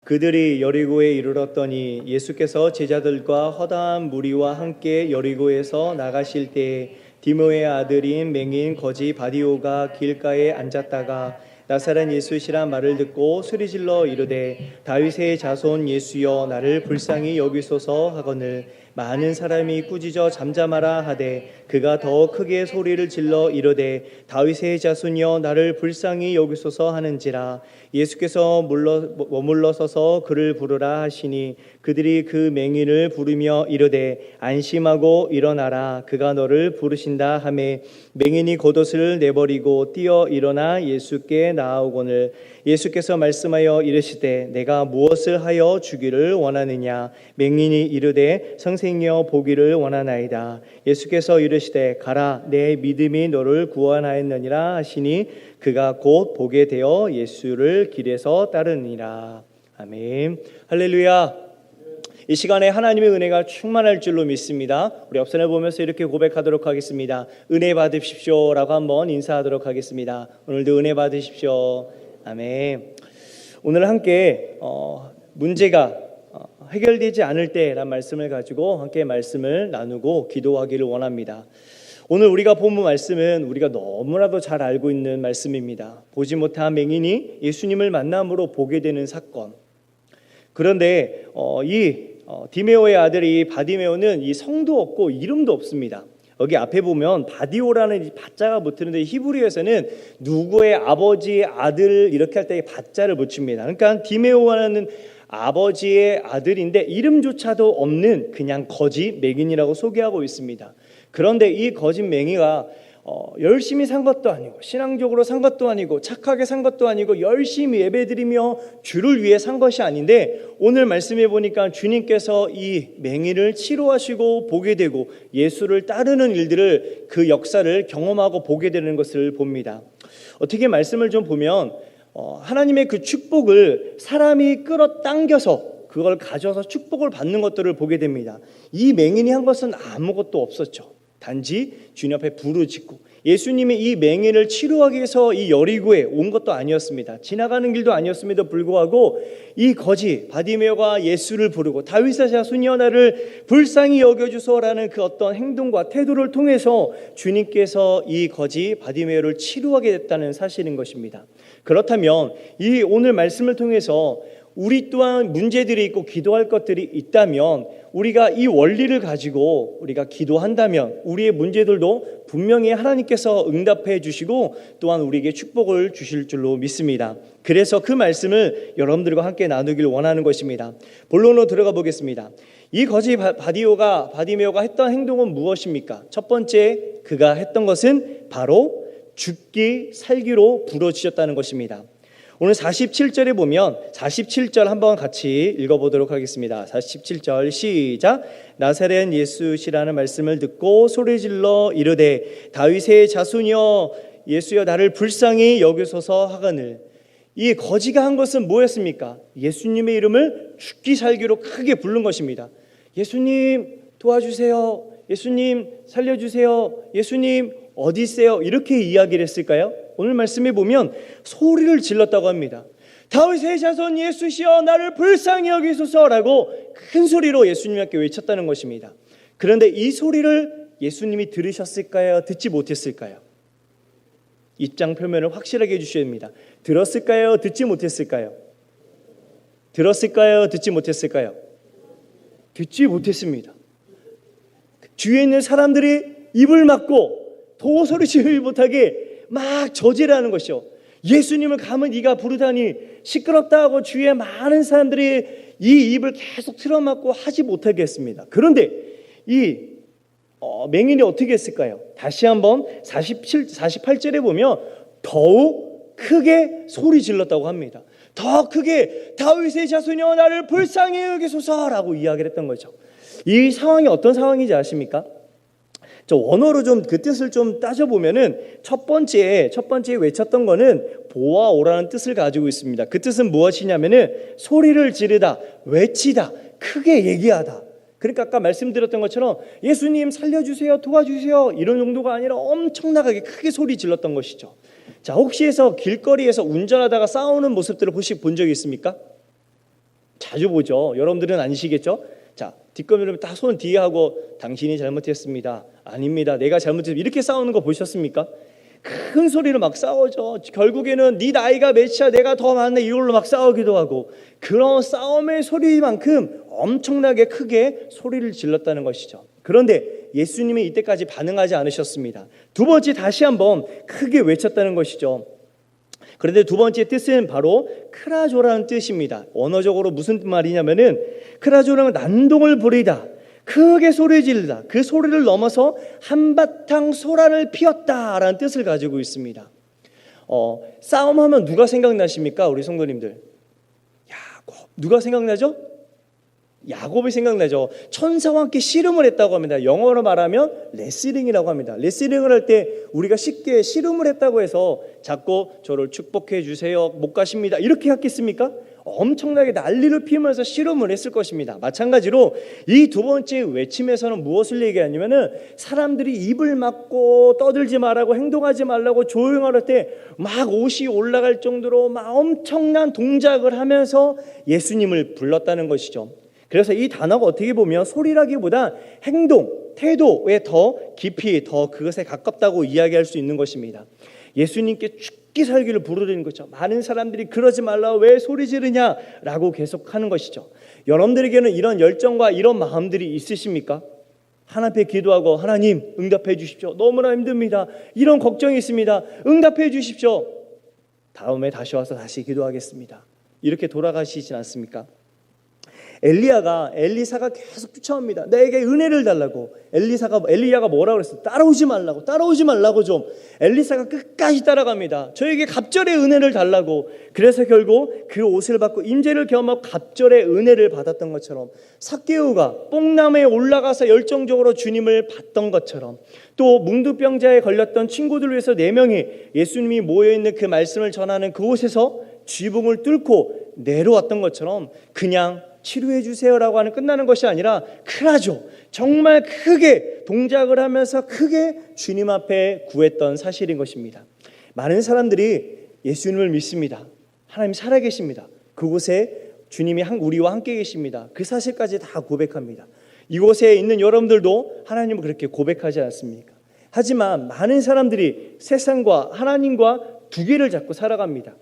그들이 여리고에 이르렀더니 예수께서 제자들과 허다한 무리와 함께 여리고에서 나가실 때에 디모의 아들인 맹인 거지 바디오가 길가에 앉았다가 나사렛 예수시란 말을 듣고 소리질러 이르되 다윗의 자손 예수여 나를 불쌍히 여기소서 하거늘 많은 사람이 꾸짖어 잠잠하라 하되 그가 더 크게 소리를 질러 이르되 다윗의 자손이여 나를 불쌍히 여기소서 하는지라. 예수께서 머물러 서서 그를 부르라 하시니 그들이 그 맹인을 부르며 이르되 안심하고 일어나라 그가 너를 부르신다 하매 맹인이 겉옷을 내버리고 뛰어 일어나 예수께 나아오거늘 예수께서 말씀하여 이르시되 내가 무엇을 하여 주기를 원하느냐. 맹인이 이르되 선생이여 보기를 원하나이다. 예수께서 이르시되 가라 내 믿음이 너를 구원하였느니라 하시니 그가 곧 보게 되어 예수를 길에서 따르니라. 아멘. 할렐루야. 이 시간에 하나님의 은혜가 충만할 줄로 믿습니다. 우리 옆선을 보면서 이렇게 고백하도록 하겠습니다. 은혜 받으십시오 라고 한번 인사하도록 하겠습니다. 오늘도 은혜 받으십시오. 아멘. 오늘 함께 문제가 해결되지 않을 때란 말씀을 가지고 함께 말씀을 나누고 기도하기를 원합니다. 오늘 우리가 본 말씀은 우리가 너무나도 잘 알고 있는 말씀입니다. 보지 못한 맹인이 예수님을 만남으로 보게 되는 사건. 그런데 디메오의 아들이 바디메오는 이 성도 없고 이름도 없습니다. 여기 앞에 보면 바디오라는 바자가 붙는데 히브리어에서는 누구의 아버지의 아들 이렇게 할 때 바자를 붙입니다. 그러니까 디메오라는 아버지의 아들인데 이름조차도 없는 그냥 거지 맹인이라고 소개하고 있습니다. 그런데 이 거짓 맹이가 열심히 산 것도 아니고 신앙적으로 산 것도 아니고 착하게 산 것도 아니고 열심히 예배드리며 주를 위해 산 것이 아닌데 오늘 말씀해 보니까 주님께서 이 맹인을 치료하시고 보게 되고 예수를 따르는 일들을 그 역사를 경험하고 보게 되는 것을 봅니다. 어떻게 말씀을 좀 보면 하나님의 그 축복을 사람이 끌어당겨서 그걸 가져서 축복을 받는 것들을 보게 됩니다. 이 맹인이 한 것은 아무것도 없었죠. 단지 주님 앞에 부르짖고 예수님이 이 맹인을 치료하기 위해서 이 여리고에 온 것도 아니었습니다. 지나가는 길도 아니었음에도 불구하고 이 거지 바디메오가 예수를 부르고 다윗의 자손이여 나를 불쌍히 여겨주소라는 그 어떤 행동과 태도를 통해서 주님께서 이 거지 바디메오를 치료하게 됐다는 사실인 것입니다. 그렇다면 이 오늘 말씀을 통해서 우리 또한 문제들이 있고 기도할 것들이 있다면 우리가 이 원리를 가지고 우리가 기도한다면 우리의 문제들도 분명히 하나님께서 응답해 주시고 또한 우리에게 축복을 주실 줄로 믿습니다. 그래서 그 말씀을 여러분들과 함께 나누길 원하는 것입니다. 본론으로 들어가 보겠습니다. 이 거지 바디메오가 했던 행동은 무엇입니까? 첫 번째 그가 했던 것은 바로 죽기 살기로 부르짖었다는 것입니다. 오늘 47절에 보면 47절 한번 같이 읽어보도록 하겠습니다. 47절 시작. 나사렛 예수시라는 말씀을 듣고 소리질러 이르되 다윗의 자손이여 예수여 나를 불쌍히 여기소서 하거늘. 이 거지가 한 것은 뭐였습니까? 예수님의 이름을 죽기 살기로 크게 부른 것입니다. 예수님 도와주세요. 예수님 살려주세요. 예수님 어디 있어요? 이렇게 이야기를 했을까요? 오늘 말씀에 보면 소리를 질렀다고 합니다. 다윗의 자손 예수시여 나를 불쌍히 여기소서라고 큰 소리로 예수님께 외쳤다는 것입니다. 그런데 이 소리를 예수님이 들으셨을까요? 듣지 못했을까요? 입장 표면을 확실하게 해주셔야 됩니다. 들었을까요? 듣지 못했을까요? 들었을까요? 듣지 못했을까요? 듣지 못했습니다. 주위에 있는 사람들이 입을 막고 도소리 지르지 못하게 막 저지르는 것이요. 예수님을 가면 네가 부르다니 시끄럽다 하고 주위에 많은 사람들이 이 입을 계속 틀어막고 하지 못하게 했습니다. 그런데 이 맹인이 어떻게 했을까요? 다시 한번 48절에 보면 더욱 크게 소리 질렀다고 합니다. 더 크게 다윗의 자손이여 나를 불쌍히 여기소서라고 이야기를 했던 거죠. 이 상황이 어떤 상황인지 아십니까? 저 원어로 좀 그 뜻을 좀 따져보면은 첫 번째 외쳤던 거는 보아오라는 뜻을 가지고 있습니다. 그 뜻은 무엇이냐면은 소리를 지르다, 외치다, 크게 얘기하다. 그러니까 아까 말씀드렸던 것처럼 예수님 살려주세요, 도와주세요 이런 정도가 아니라 엄청나게 크게 소리 질렀던 것이죠. 자, 혹시 길거리에서 운전하다가 싸우는 모습들을 혹시 본 적이 있습니까? 자주 보죠. 여러분들은 아니시겠죠? 자, 뒷걸음을 딱 손 뒤에 하고 당신이 잘못했습니다. 아닙니다. 내가 잘못했습니다. 이렇게 싸우는 거 보셨습니까? 큰 소리로 막 싸우죠. 결국에는 네 나이가 몇이야, 내가 더 많네, 이걸로 막 싸우기도 하고, 그런 싸움의 소리만큼 엄청나게 크게 소리를 질렀다는 것이죠. 그런데 예수님이 이때까지 반응하지 않으셨습니다. 두 번째 다시 한번 크게 외쳤다는 것이죠. 그런데 두 번째 뜻은 바로 크라조라는 뜻입니다. 언어적으로 무슨 말이냐면은, 크라조라는 난동을 부리다, 크게 소리 지르다, 그 소리를 넘어서 한바탕 소란을 피웠다라는 뜻을 가지고 있습니다. 싸움하면 누가 생각나십니까? 우리 성도님들, 야곱. 누가 생각나죠? 야곱이 생각나죠. 천사와 함께 씨름을 했다고 합니다. 영어로 말하면 레슬링이라고 합니다. 레슬링을 할 때 우리가 쉽게 씨름을 했다고 해서 자꾸 저를 축복해 주세요, 못 가십니다, 이렇게 했겠습니까? 엄청나게 난리를 피우면서 씨름을 했을 것입니다. 마찬가지로 이 두 번째 외침에서는 무엇을 얘기하냐면은, 사람들이 입을 막고 떠들지 말라고, 행동하지 말라고 조용할 때 막 옷이 올라갈 정도로 막 엄청난 동작을 하면서 예수님을 불렀다는 것이죠. 그래서 이 단어가 어떻게 보면 소리라기보다 행동, 태도에 더 깊이, 더 그것에 가깝다고 이야기할 수 있는 것입니다. 예수님께 죽기 살기를 부르는 거죠. 많은 사람들이 그러지 말라고 왜 소리 지르냐라고 계속하는 것이죠. 여러분들에게는 이런 열정과 이런 마음들이 있으십니까? 하나님 앞에 기도하고, 하나님 응답해 주십시오, 너무나 힘듭니다, 이런 걱정이 있습니다, 응답해 주십시오, 다음에 다시 와서 다시 기도하겠습니다, 이렇게 돌아가시진 않습니까? 엘리사가 계속 쫓아옵니다. 내게 은혜를 달라고. 엘리야가 뭐라고 그랬어요? 따라오지 말라고 좀. 엘리사가 끝까지 따라갑니다. 저에게 갑절의 은혜를 달라고. 그래서 결국 그 옷을 받고 임재를 경험하고 갑절의 은혜를 받았던 것처럼, 삭개오가 뽕나무에 올라가서 열정적으로 주님을 봤던 것처럼, 또 뭉두병자에 걸렸던 친구들 위해서 4명이 예수님이 모여있는 그 말씀을 전하는 그곳에서 쥐붕을 뚫고 내려왔던 것처럼, 그냥 치료해 주세요라고 하는 끝나는 것이 아니라 크라조, 정말 크게 동작을 하면서 크게 주님 앞에 구했던 사실인 것입니다. 많은 사람들이 예수님을 믿습니다. 하나님 살아계십니다. 그곳에 주님이 우리와 함께 계십니다. 그 사실까지 다 고백합니다. 이곳에 있는 여러분들도 하나님을 그렇게 고백하지 않습니까? 하지만 많은 사람들이 세상과 하나님과 두 개를 잡고 살아갑니다.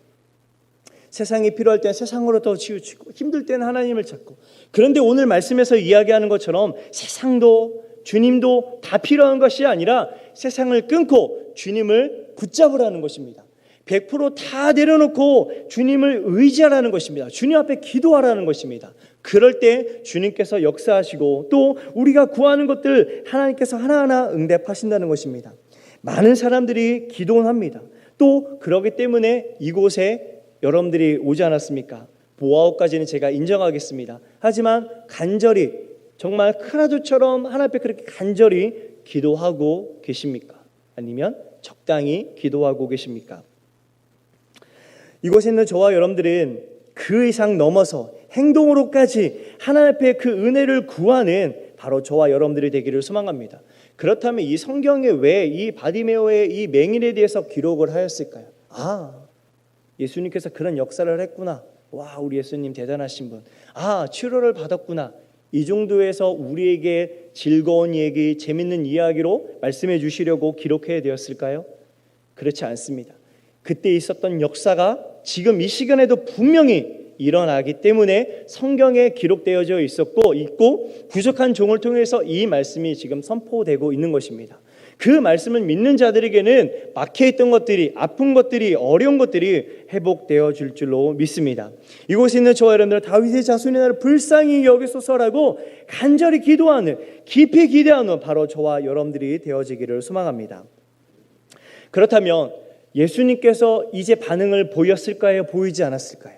세상이 필요할 때는 세상으로 더 치우치고, 힘들 때는 하나님을 찾고. 그런데 오늘 말씀에서 이야기하는 것처럼 세상도 주님도 다 필요한 것이 아니라 세상을 끊고 주님을 붙잡으라는 것입니다. 100% 내려놓고 주님을 의지하라는 것입니다. 주님 앞에 기도하라는 것입니다. 그럴 때 주님께서 역사하시고, 또 우리가 구하는 것들 하나님께서 하나하나 응답하신다는 것입니다. 많은 사람들이 기도합니다. 또 그러기 때문에 이곳에 여러분들이 오지 않았습니까? 보아오까지는 제가 인정하겠습니다. 하지만 간절히, 정말 크라조처럼 하나님 앞에 그렇게 간절히 기도하고 계십니까? 아니면 적당히 기도하고 계십니까? 이곳에 있는 저와 여러분들은 그 이상 넘어서 행동으로까지 하나님 앞에 그 은혜를 구하는 바로 저와 여러분들이 되기를 소망합니다. 그렇다면 이 성경에 왜 이 바디메오의 이 맹인에 대해서 기록을 하였을까요? 예수님께서 그런 역사를 했구나. 와, 우리 예수님 대단하신 분. 치료를 받았구나. 이 정도에서 우리에게 즐거운 얘기, 재밌는 이야기로 말씀해 주시려고 기록해야 되었을까요? 그렇지 않습니다. 그때 있었던 역사가 지금 이 시간에도 분명히 일어나기 때문에 성경에 기록되어져 있고 부족한 종을 통해서 이 말씀이 지금 선포되고 있는 것입니다. 그 말씀을 믿는 자들에게는 막혀있던 것들이, 아픈 것들이, 어려운 것들이 회복되어 줄 줄로 믿습니다. 이곳에 있는 저와 여러분들, 다윗의 자손의 나를 불쌍히 여기소서라고 간절히 기도하는, 깊이 기대하는 바로 저와 여러분들이 되어지기를 소망합니다. 그렇다면 예수님께서 이제 반응을 보였을까요? 보이지 않았을까요?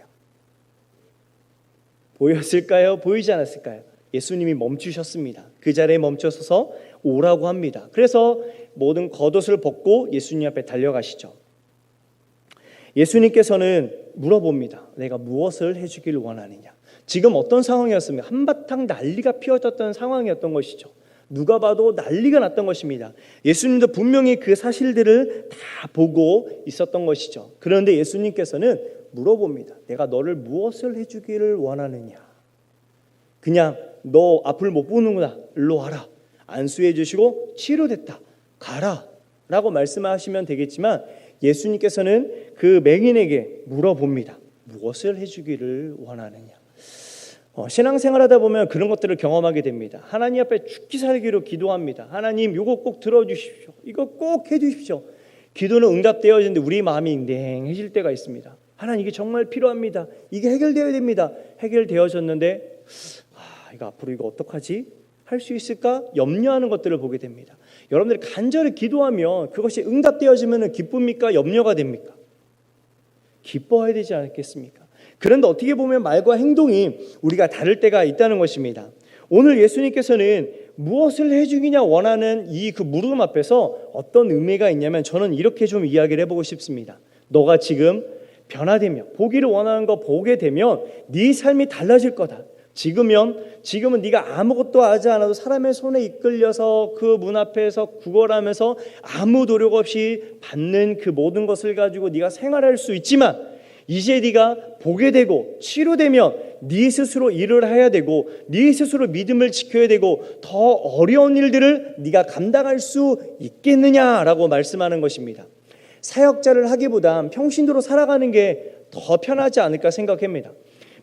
보였을까요? 보이지 않았을까요? 예수님이 멈추셨습니다. 그 자리에 멈춰서서 오라고 합니다. 그래서 모든 겉옷을 벗고 예수님 앞에 달려가시죠. 예수님께서는 물어봅니다. 내가 무엇을 해주기를 원하느냐? 지금 어떤 상황이었습니까? 한바탕 난리가 피어졌던 상황이었던 것이죠. 누가 봐도 난리가 났던 것입니다. 예수님도 분명히 그 사실들을 다 보고 있었던 것이죠. 그런데 예수님께서는 물어봅니다. 내가 너를 무엇을 해주기를 원하느냐? 그냥 너 앞을 못 보는구나. 일로 와라. 안수해 주시고 치료됐다. 가라. 라고 말씀하시면 되겠지만 예수님께서는 그 맹인에게 물어봅니다. 무엇을 해주기를 원하느냐. 신앙생활하다 보면 그런 것들을 경험하게 됩니다. 하나님 앞에 죽기 살기로 기도합니다. 하나님 이거 꼭 들어주십시오. 이거 꼭 해주십시오. 기도는 응답되어지는데 우리 마음이 냉해질 때가 있습니다. 하나님 이게 정말 필요합니다. 이게 해결되어야 됩니다. 해결되어졌는데 이거 앞으로 이거 어떡하지? 할 수 있을까? 염려하는 것들을 보게 됩니다. 여러분들이 간절히 기도하면 그것이 응답되어지면 기쁩니까? 염려가 됩니까? 기뻐해야 되지 않겠습니까? 그런데 어떻게 보면 말과 행동이 우리가 다를 때가 있다는 것입니다. 오늘 예수님께서는 무엇을 해주기냐 원하는 이 그 물음 앞에서 어떤 의미가 있냐면 저는 이렇게 좀 이야기를 해보고 싶습니다. 너가 지금 변화되며 보기를 원하는 거 보게 되면 네 삶이 달라질 거다. 지금은 네가 아무것도 하지 않아도 사람의 손에 이끌려서 그 문 앞에서 구걸하면서 아무 노력 없이 받는 그 모든 것을 가지고 네가 생활할 수 있지만 이제 네가 보게 되고 치료되면 네 스스로 일을 해야 되고 네 스스로 믿음을 지켜야 되고 더 어려운 일들을 네가 감당할 수 있겠느냐라고 말씀하는 것입니다. 사역자를 하기보단 평신도로 살아가는 게 더 편하지 않을까 생각합니다.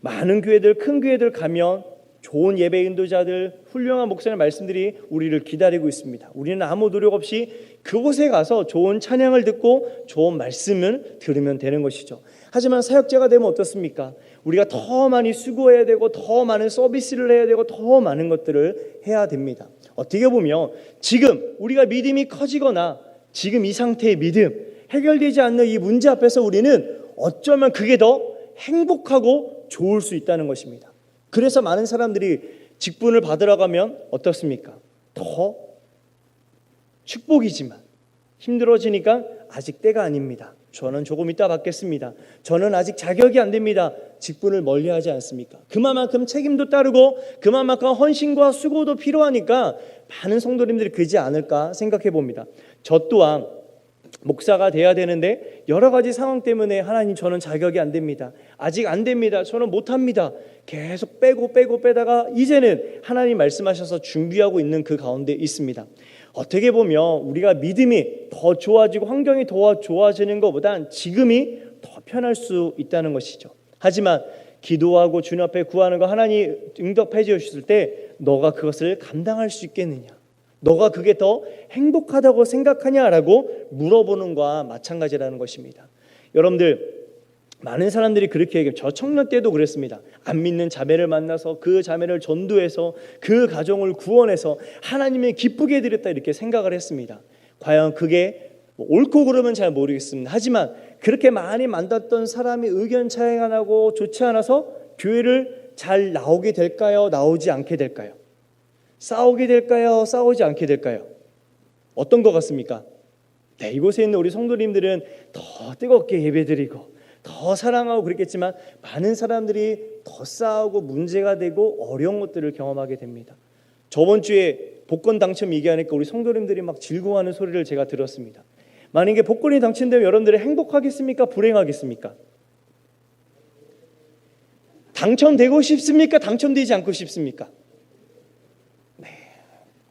많은 교회들, 큰 교회들 가면 좋은 예배 인도자들, 훌륭한 목사님 말씀들이 우리를 기다리고 있습니다. 우리는 아무 노력 없이 그곳에 가서 좋은 찬양을 듣고 좋은 말씀을 들으면 되는 것이죠. 하지만 사역자가 되면 어떻습니까? 우리가 더 많이 수고해야 되고 더 많은 서비스를 해야 되고 더 많은 것들을 해야 됩니다. 어떻게 보면 지금 우리가 믿음이 커지거나 지금 이 상태의 믿음, 해결되지 않는 이 문제 앞에서 우리는 어쩌면 그게 더 행복하고 좋을 수 있다는 것입니다. 그래서 많은 사람들이 직분을 받으러 가면 어떻습니까? 더 축복이지만 힘들어지니까 아직 때가 아닙니다. 저는 조금 이따 받겠습니다. 저는 아직 자격이 안 됩니다. 직분을 멀리하지 않습니까? 그만큼 책임도 따르고 그만큼 헌신과 수고도 필요하니까 많은 성도님들이 그러지 않을까 생각해 봅니다. 저 또한 목사가 돼야 되는데 여러 가지 상황 때문에 하나님 저는 자격이 안 됩니다. 아직 안 됩니다. 저는 못합니다. 계속 빼다가 이제는 하나님 말씀하셔서 준비하고 있는 그 가운데 있습니다. 어떻게 보면 우리가 믿음이 더 좋아지고 환경이 더 좋아지는 것보단 지금이 더 편할 수 있다는 것이죠. 하지만 기도하고 주님 앞에 구하는 거 하나님 응답해 주셨을 때 너가 그것을 감당할 수 있겠느냐? 너가 그게 더 행복하다고 생각하냐라고 물어보는 것과 마찬가지라는 것입니다. 여러분들 많은 사람들이 그렇게 얘기해요. 저 청년 때도 그랬습니다. 안 믿는 자매를 만나서 그 자매를 전도해서 그 가정을 구원해서 하나님이 기쁘게 해드렸다 이렇게 생각을 했습니다. 과연 그게 옳고 그름은 잘 모르겠습니다. 하지만 그렇게 많이 만났던 사람이 의견 차이가 나고 좋지 않아서 교회를 잘 나오게 될까요? 나오지 않게 될까요? 싸우게 될까요? 싸우지 않게 될까요? 어떤 것 같습니까? 네, 이곳에 있는 우리 성도님들은 더 뜨겁게 예배드리고 더 사랑하고 그랬겠지만 많은 사람들이 더 싸우고 문제가 되고 어려운 것들을 경험하게 됩니다. 저번 주에 복권 당첨 얘기하니까 우리 성도님들이 막 즐거워하는 소리를 제가 들었습니다. 만약에 복권이 당첨되면 여러분들이 행복하겠습니까? 불행하겠습니까? 당첨되고 싶습니까? 당첨되지 않고 싶습니까?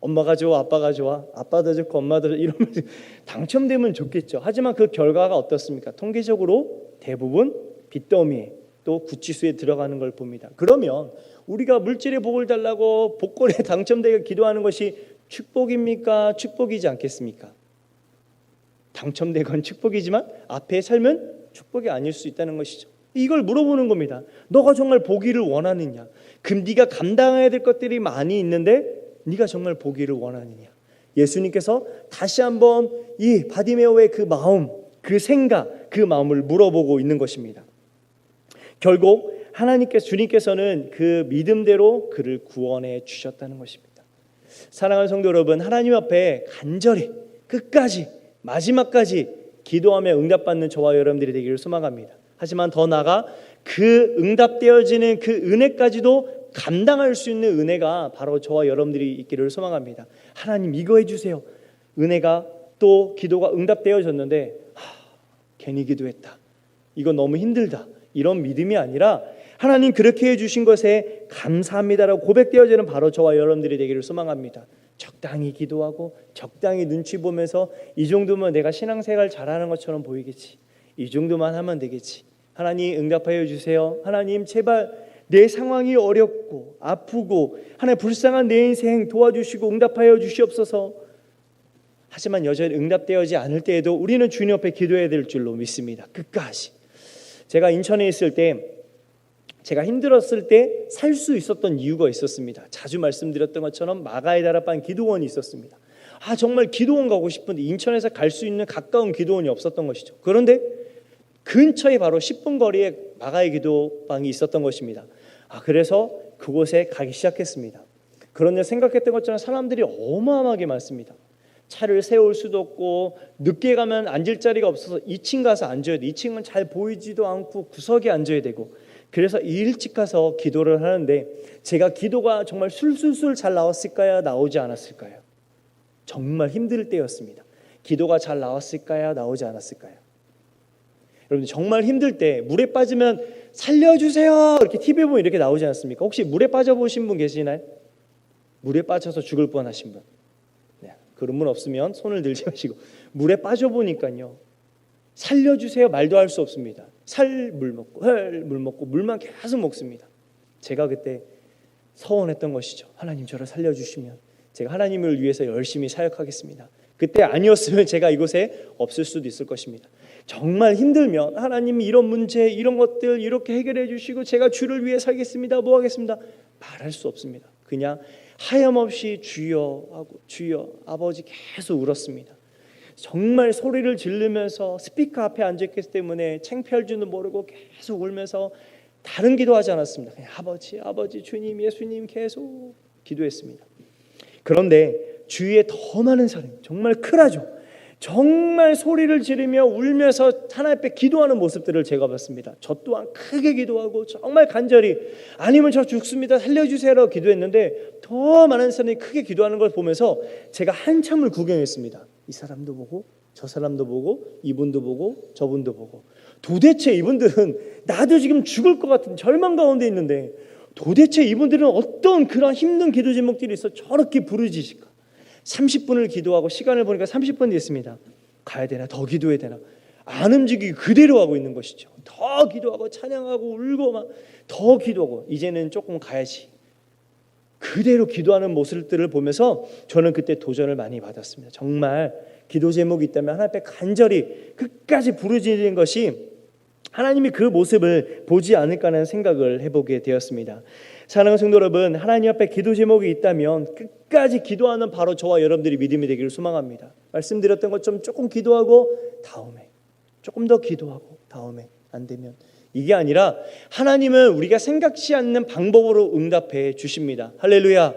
엄마가 좋아, 아빠가 좋아, 아빠도 좋고 엄마도 좋고 이러면 당첨되면 좋겠죠. 하지만 그 결과가 어떻습니까? 통계적으로 대부분 빚더미에 또 구치소에 들어가는 걸 봅니다. 그러면 우리가 물질의 복을 달라고 복권에 당첨되게 기도하는 것이 축복입니까? 축복이지 않겠습니까? 당첨되건 축복이지만 앞의 삶은 축복이 아닐 수 있다는 것이죠. 이걸 물어보는 겁니다. 너가 정말 보기를 원하느냐? 그럼 네가 감당해야 될 것들이 많이 있는데 네가 정말 보기를 원하느냐? 예수님께서 다시 한번 이 바디메오의 그 마음, 그 생각, 그 마음을 물어보고 있는 것입니다. 결국 주님께서는 그 믿음대로 그를 구원해 주셨다는 것입니다. 사랑하는 성도 여러분, 하나님 앞에 간절히 끝까지 마지막까지 기도하며 응답받는 저와 여러분들이 되기를 소망합니다. 하지만 더 나아가 그 응답되어지는 그 은혜까지도 감당할 수 있는 은혜가 바로 저와 여러분들이 있기를 소망합니다. 하나님 이거 해주세요. 은혜가 또 기도가 응답되어졌는데 괜히 기도했다. 이거 너무 힘들다. 이런 믿음이 아니라 하나님 그렇게 해주신 것에 감사합니다라고 고백되어지는 바로 저와 여러분들이 되기를 소망합니다. 적당히 기도하고 적당히 눈치 보면서 이 정도면 내가 신앙생활 잘하는 것처럼 보이겠지, 이 정도만 하면 되겠지, 하나님 응답하여 주세요, 하나님 제발 내 상황이 어렵고 아프고 하나님 불쌍한 내 인생 도와주시고 응답하여 주시옵소서. 하지만 여전히 응답되어지지 않을 때에도 우리는 주님 옆에 기도해야 될 줄로 믿습니다. 끝까지. 제가 인천에 있을 때, 제가 힘들었을 때 살 수 있었던 이유가 있었습니다. 자주 말씀드렸던 것처럼 마가의 다락방 기도원이 있었습니다. 정말 기도원 가고 싶은데 인천에서 갈 수 있는 가까운 기도원이 없었던 것이죠. 그런데 근처에 바로 10분 거리에 마가의 기도방이 있었던 것입니다. 그래서 그곳에 가기 시작했습니다. 그런데 생각했던 것처럼 사람들이 어마어마하게 많습니다. 차를 세울 수도 없고 늦게 가면 앉을 자리가 없어서 2층 가서 앉아야 돼. 2층은 잘 보이지도 않고 구석에 앉아야 되고, 그래서 일찍 가서 기도를 하는데 제가 기도가 정말 술술술 잘 나왔을까요? 나오지 않았을까요? 정말 힘들 때였습니다. 기도가 잘 나왔을까요? 나오지 않았을까요? 여러분 정말 힘들 때 물에 빠지면 살려주세요 이렇게 TV에 보면 이렇게 나오지 않습니까? 혹시 물에 빠져보신 분 계시나요? 물에 빠져서 죽을 뻔하신 분? 그런 분 없으면 손을 들지 마시고, 물에 빠져보니까요 살려주세요 말도 할 수 없습니다. 살 물 먹고 헐 물 먹고 물만 계속 먹습니다. 제가 그때 서원했던 것이죠. 하나님 저를 살려주시면 제가 하나님을 위해서 열심히 사역하겠습니다. 그때 아니었으면 제가 이곳에 없을 수도 있을 것입니다. 정말 힘들면 하나님이 이런 문제 이런 것들 이렇게 해결해 주시고 제가 주를 위해 살겠습니다, 뭐 하겠습니다 말할 수 없습니다. 그냥 하염없이 주여 하고 주여 아버지 계속 울었습니다. 정말 소리를 지르면서 스피커 앞에 앉아있기 때문에 창피할 줄도 모르고 계속 울면서 다른 기도하지 않았습니다. 그냥 아버지 아버지 주님 예수님 계속 기도했습니다. 그런데 주위에 더 많은 사람이 정말 크라죠. 정말 소리를 지르며 울면서 하나님 앞에 기도하는 모습들을 제가 봤습니다. 저 또한 크게 기도하고 정말 간절히 아니면 저 죽습니다 살려주세요라고 기도했는데 더 많은 사람이 크게 기도하는 걸 보면서 제가 한참을 구경했습니다. 이 사람도 보고 저 사람도 보고 이분도 보고 저분도 보고, 도대체 이분들은 나도 지금 죽을 것 같은 절망 가운데 있는데 도대체 이분들은 어떤 그런 힘든 기도 제목들이 있어 저렇게 부르짖을까? 30분을 기도하고 시간을 보니까 30분 됐습니다. 가야 되나? 더 기도해야 되나? 안 움직이고 그대로 하고 있는 것이죠. 더 기도하고 찬양하고 울고 막 더 기도하고 이제는 조금 가야지. 그대로 기도하는 모습들을 보면서 저는 그때 도전을 많이 받았습니다. 정말 기도 제목이 있다면 하나님 앞에 간절히 끝까지 부르짖는 것이 하나님이 그 모습을 보지 않을까 하는 생각을 해보게 되었습니다. 사랑하는 성도 여러분, 하나님 앞에 기도 제목이 있다면 끝까지 기도하는 바로 저와 여러분들이 믿음이 되기를 소망합니다. 말씀드렸던 것처럼 조금 기도하고 다음에 조금 더 기도하고 다음에 안 되면, 이게 아니라 하나님은 우리가 생각지 않는 방법으로 응답해 주십니다. 할렐루야.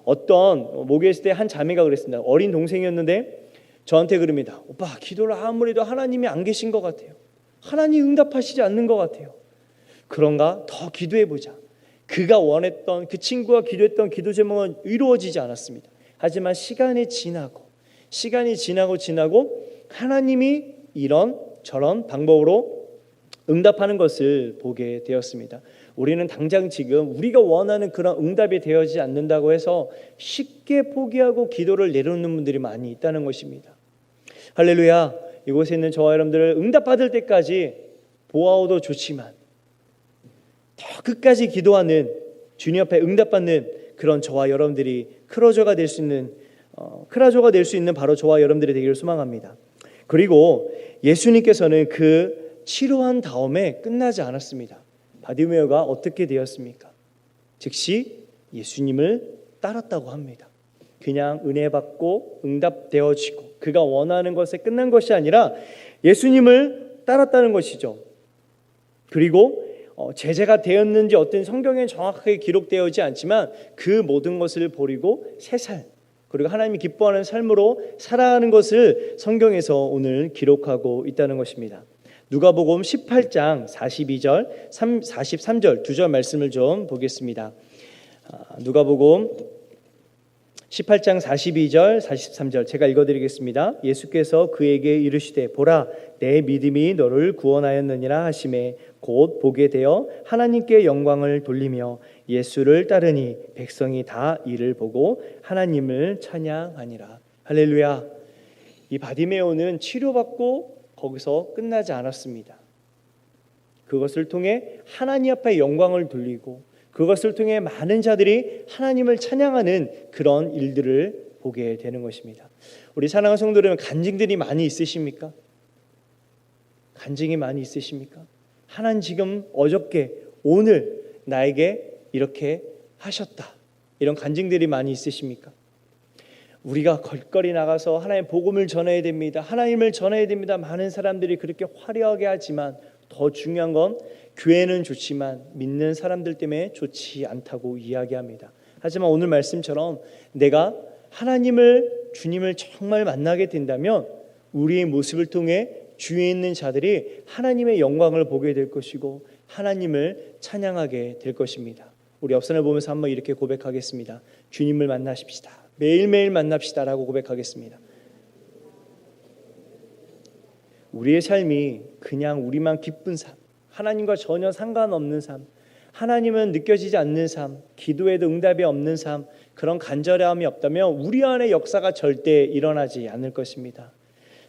어떤 목요일 때 한 자매가 그랬습니다. 어린 동생이었는데 저한테 그럽니다. 오빠 기도를 아무리 해도 하나님이 안 계신 것 같아요. 하나님 응답하시지 않는 것 같아요. 그런가? 더 기도해보자. 그가 원했던, 그 친구가 기도했던 기도 제목은 이루어지지 않았습니다. 하지만 시간이 지나고 하나님이 이런 저런 방법으로 응답하는 것을 보게 되었습니다. 우리는 당장 지금 우리가 원하는 그런 응답이 되어지지 않는다고 해서 쉽게 포기하고 기도를 내려놓는 분들이 많이 있다는 것입니다. 할렐루야. 이곳에 있는 저와 여러분들을 응답받을 때까지 보아오도 좋지만 더 끝까지 기도하는, 주님 앞에 응답받는 그런 저와 여러분들이 크라조가 될 수 있는 바로 저와 여러분들이 되기를 소망합니다. 그리고 예수님께서는 그 치료한 다음에 끝나지 않았습니다. 바디메오가 어떻게 되었습니까? 즉시 예수님을 따랐다고 합니다. 그냥 은혜 받고 응답되어지고 그가 원하는 것에 끝난 것이 아니라 예수님을 따랐다는 것이죠. 그리고 제자가 되었는지 어떤 성경에 정확하게 기록되어지지 않지만 그 모든 것을 버리고 새 살, 그리고 하나님이 기뻐하는 삶으로 살아가는 것을 성경에서 오늘 기록하고 있다는 것입니다. 누가복음 18장 42절, 43절 두 절 말씀을 좀 보겠습니다. 누가복음 18장 42절 43절 제가 읽어드리겠습니다. 예수께서 그에게 이르시되 보라 내 믿음이 너를 구원하였느니라 하시매 곧 보게 되어 하나님께 영광을 돌리며 예수를 따르니 백성이 다 이를 보고 하나님을 찬양하니라. 할렐루야. 이 바디메오는 치료받고 거기서 끝나지 않았습니다. 그것을 통해 하나님 앞에 영광을 돌리고 그것을 통해 많은 자들이 하나님을 찬양하는 그런 일들을 보게 되는 것입니다. 우리 사랑하는 성도들은 간증들이 많이 있으십니까? 간증이 많이 있으십니까? 하나님 지금 어저께 오늘 나에게 이렇게 하셨다. 이런 간증들이 많이 있으십니까? 우리가 걸거리 나가서 하나님의 복음을 전해야 됩니다. 하나님을 전해야 됩니다. 많은 사람들이 그렇게 화려하게 하지만 더 중요한 건 교회는 좋지만 믿는 사람들 때문에 좋지 않다고 이야기합니다. 하지만 오늘 말씀처럼 내가 하나님을 주님을 정말 만나게 된다면 우리의 모습을 통해 주위에 있는 자들이 하나님의 영광을 보게 될 것이고 하나님을 찬양하게 될 것입니다. 우리 옆선을 보면서 한번 이렇게 고백하겠습니다. 주님을 만나십시다. 매일매일 만납시다 라고 고백하겠습니다. 우리의 삶이 그냥 우리만 기쁜 삶, 하나님과 전혀 상관없는 삶, 하나님은 느껴지지 않는 삶, 기도에도 응답이 없는 삶, 그런 간절함이 없다면 우리 안에 역사가 절대 일어나지 않을 것입니다.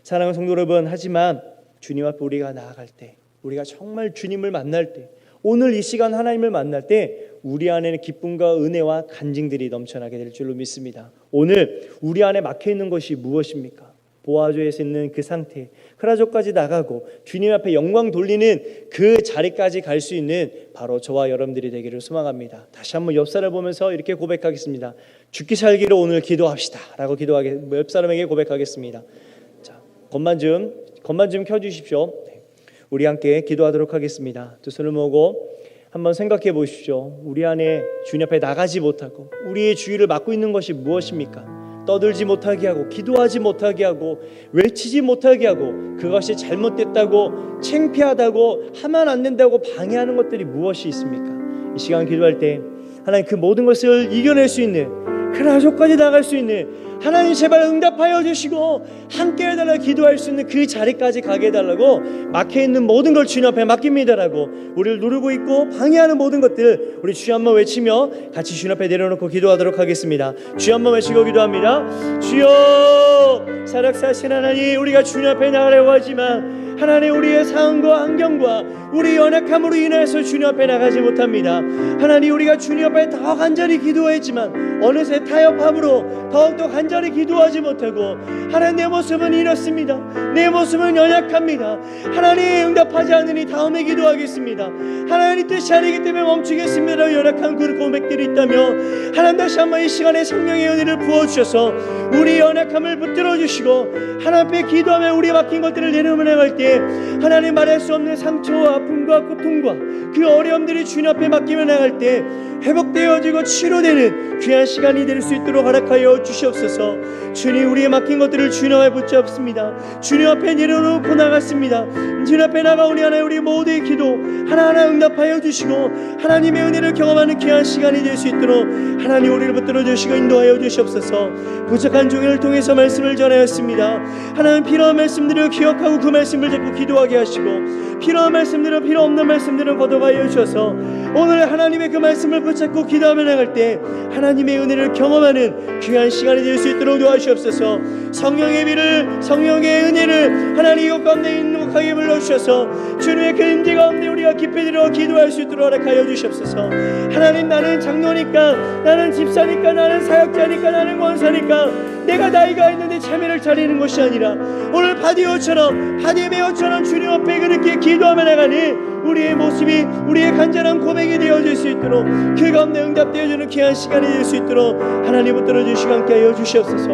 사랑하는 성도 여러분, 하지만 주님 앞에 우리가 나아갈 때, 우리가 정말 주님을 만날 때, 오늘 이 시간 하나님을 만날 때 우리 안에는 기쁨과 은혜와 간증들이 넘쳐나게 될 줄로 믿습니다. 오늘 우리 안에 막혀있는 것이 무엇입니까? 보아조에서 있는 그 상태, 크라조까지 나가고 주님 앞에 영광 돌리는 그 자리까지 갈 수 있는 바로 저와 여러분들이 되기를 소망합니다. 다시 한번 옆사람을 보면서 이렇게 고백하겠습니다. 죽기 살기로 오늘 기도합시다 라고 옆사람에게 고백하겠습니다. 자, 건반 좀 켜주십시오. 우리 함께 기도하도록 하겠습니다. 두 손을 모으고 한번 생각해 보십시오. 우리 안에 주님 앞에 나가지 못하고 우리의 주위를 막고 있는 것이 무엇입니까? 떠들지 못하게 하고 기도하지 못하게 하고 외치지 못하게 하고 그것이 잘못됐다고 창피하다고 하면 안 된다고 방해하는 것들이 무엇이 있습니까? 이 시간 기도할 때 하나님 그 모든 것을 이겨낼 수 있는 크라조까지 나갈 수 있는 하나님 제발 응답하여 주시고 함께 해달라 기도할 수 있는 그 자리까지 가게 해달라고 막혀있는 모든 걸 주님 앞에 맡깁니다라고 우리를 누르고 있고 방해하는 모든 것들 우리 주여 한번 외치며 같이 주님 앞에 내려놓고 기도하도록 하겠습니다. 주여 한번 외치고 기도합니다. 주여 살아계신 하나님, 우리가 주님 앞에 나가려고 하지만 하나님 우리의 상황과 환경과 우리 연약함으로 인해서 주님 앞에 나가지 못합니다. 하나님 우리가 주님 앞에 더 간절히 기도했지만 어느새 타협함으로 더욱더 간절히 기도하지 못하고 하나님 내 모습은 이렇습니다. 내 모습은 연약합니다. 하나님 응답하지 않으니 다음에 기도하겠습니다. 하나님 뜻이 아니기 때문에 멈추겠습니다. 연약한 그 고백들이 있다면 하나님 다시 한번 이 시간에 성령의 은혜를 부어주셔서 우리 연약함을 붙들어 주시고 하나님 앞에 기도하며 우리 맡긴 것들을 내려놓을 때 하나님 말할 수 없는 상처와 아픔과 고통과 그 어려움들이 주님 앞에 맡기며 나갈 때 회복되어지고 치료되는 귀한 시간이 될 수 있도록 허락하여 주시옵소서. 주님 우리의 맡긴 것들을 주님 앞에 붙잡습니다. 주님 앞에 내려놓고 나갔습니다. 주님 앞에 나가오니 하나님 우리 모두의 기도 하나하나 응답하여 주시고 하나님의 은혜를 경험하는 귀한 시간이 될 수 있도록 하나님 우리를 붙들어 주시고 인도하여 주시옵소서. 부족한 종을 통해서 말씀을 전하였습니다. 하나님 필요한 말씀들을 기억하고 그 말씀을 자꾸 기도하게 하시고 필요한 말씀들은 필요 없는 말씀들은 걷어가여 주셔서 오늘 하나님의 그 말씀을 붙잡고 기도하며 나갈 때 하나님의 은혜를 경험하는 귀한 시간이 될 수 있도록 도와주시옵소서. 성령의 비를 성령의 은혜를 하나님 이것 가운데 행복하게 불러주셔서 주님의 그 임재 가운데 우리가 깊이 들어 기도할 수 있도록 허락하여 주시옵소서. 하나님 나는 장로니까 나는 집사니까 나는 사역자니까 나는 권사니까 내가 나이가 있는데 체면을 차리는 것이 아니라 오늘 바디메오처럼 주님 앞에 그렇게 기도하며 나가는 우리의 모습이 우리의 간절한 고백이 되어질 수 있도록 그 가운데 응답되어주는 귀한 시간이 될 수 있도록 하나님 붙들어 주시고 함께 하여 주시옵소서.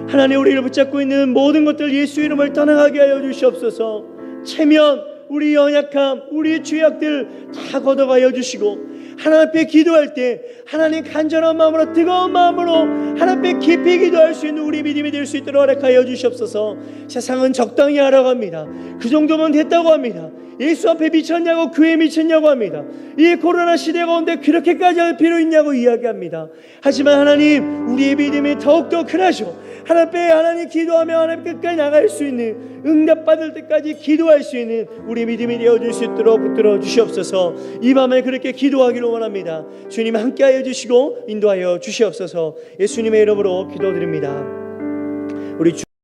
하나님 우리를 붙잡고 있는 모든 것들 예수 이름을 떠나가게 하여 주시옵소서. 체면, 우리 연약함, 우리의 죄악들 다 걷어가여 주시고 하나님 앞에 기도할 때 하나님 간절한 마음으로 뜨거운 마음으로 하나님 앞에 깊이 기도할 수 있는 우리 믿음이 될 수 있도록 허락하여 주시옵소서. 세상은 적당히 하라고 합니다. 그 정도면 됐다고 합니다. 예수 앞에 미쳤냐고, 교회에 미쳤냐고 합니다. 이 코로나 시대 가운데 그렇게까지 할 필요 있냐고 이야기합니다. 하지만 하나님, 우리의 믿음이 더욱더 크나죠. 하나님 앞에 하나님 기도하며 하나님 끝까지 나갈 수 있는, 응답받을 때까지 기도할 수 있는 우리 믿음이 되어줄 수 있도록 붙들어 주시옵소서. 이 밤에 그렇게 기도하기를 원합니다. 주님 함께하여 주시고 인도하여 주시옵소서. 예수님의 이름으로 기도드립니다. 우리 주